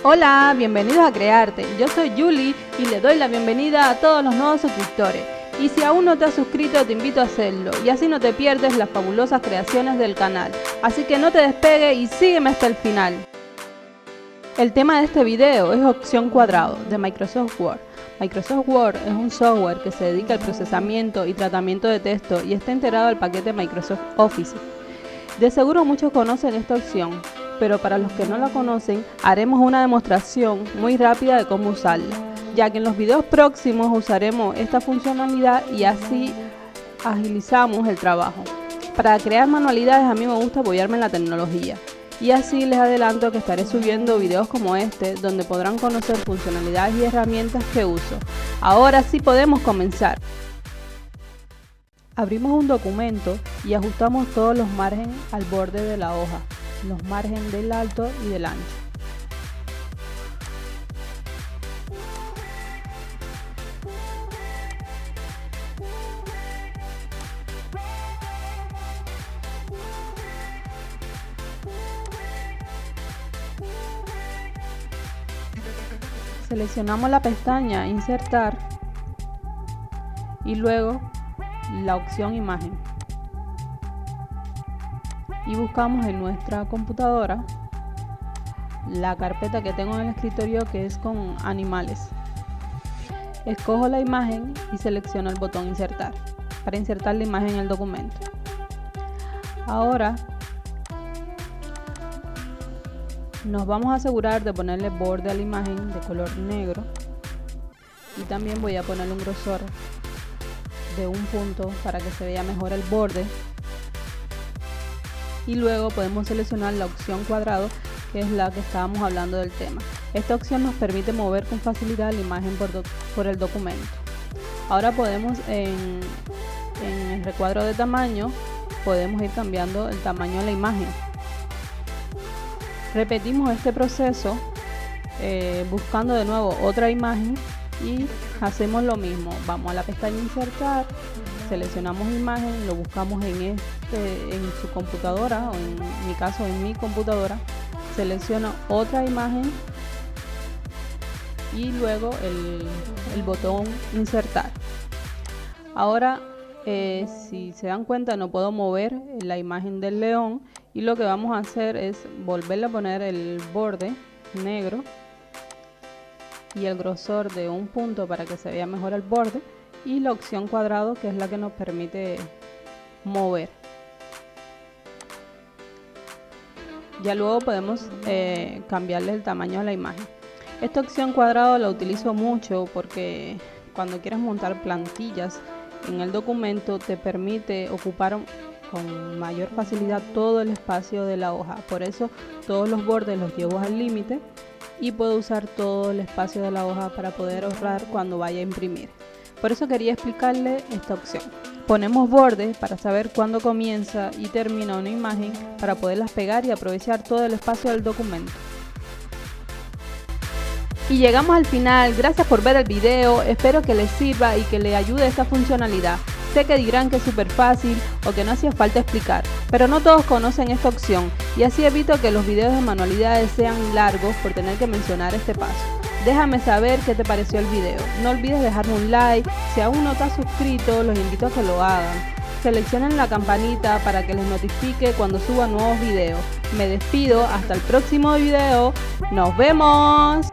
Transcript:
Hola, bienvenidos a Crearte. Yo soy Julie y le doy la bienvenida a todos los nuevos suscriptores. Y si aún no te has suscrito, te invito a hacerlo y así no te pierdes las fabulosas creaciones del canal. Así que no te despegues y sígueme hasta el final. El tema de este video es Opción Cuadrado de Microsoft Word. Microsoft Word es un software que se dedica al procesamiento y tratamiento de texto y está integrado al paquete Microsoft Office. De seguro muchos conocen esta opción, pero para los que no la conocen, haremos una demostración muy rápida de cómo usarla, ya que en los videos próximos usaremos esta funcionalidad y así agilizamos el trabajo. Para crear manualidades a mí me gusta apoyarme en la tecnología, y así les adelanto que estaré subiendo videos como este, donde podrán conocer funcionalidades y herramientas que uso. Ahora sí podemos comenzar. Abrimos un documento y ajustamos todos los márgenes al borde de la hoja, los márgenes del alto y del ancho. Seleccionamos la pestaña Insertar y luego la opción Imagen. Y buscamos en nuestra computadora la carpeta que tengo en el escritorio, que es con animales. Escojo la imagen y selecciono el botón Insertar para insertar la imagen en el documento. Ahora nos vamos a asegurar de ponerle borde a la imagen de color negro y también voy a ponerle un grosor de 1 punto para que se vea mejor el borde. Y luego podemos seleccionar la opción cuadrado, que es la que estábamos hablando del tema. Esta opción nos permite mover con facilidad la imagen por el documento. Ahora podemos en el recuadro de tamaño podemos ir cambiando el tamaño de la imagen. Repetimos este proceso buscando de nuevo otra imagen y hacemos lo mismo. Vamos a la pestaña Insertar, seleccionamos imagen, lo buscamos en su computadora, o en mi caso en mi computadora, selecciono otra imagen y luego el botón Insertar. Ahora si se dan cuenta, no puedo mover la imagen del león, y lo que vamos a hacer es volverle a poner el borde negro y el grosor de 1 punto para que se vea mejor el borde, y la opción cuadrado, que es la que nos permite mover. Ya luego podemos cambiarle el tamaño a la imagen. Esta opción cuadrado la utilizo mucho porque cuando quieres montar plantillas en el documento te permite ocupar con mayor facilidad todo el espacio de la hoja. Por eso todos los bordes los llevo al límite y puedo usar todo el espacio de la hoja para poder ahorrar cuando vaya a imprimir. Por eso quería explicarle esta opción. Ponemos bordes para saber cuándo comienza y termina una imagen, para poderlas pegar y aprovechar todo el espacio del documento. Y llegamos al final. Gracias por ver el video, espero que les sirva y que les ayude esta funcionalidad. Sé que dirán que es súper fácil o que no hacía falta explicar, pero no todos conocen esta opción y así evito que los videos de manualidades sean largos por tener que mencionar este paso. Déjame saber qué te pareció el video. No olvides dejarme un like. Si aún no te has suscrito, los invito a que lo hagan. Seleccionen la campanita para que les notifique cuando suba nuevos videos. Me despido, hasta el próximo video. ¡Nos vemos!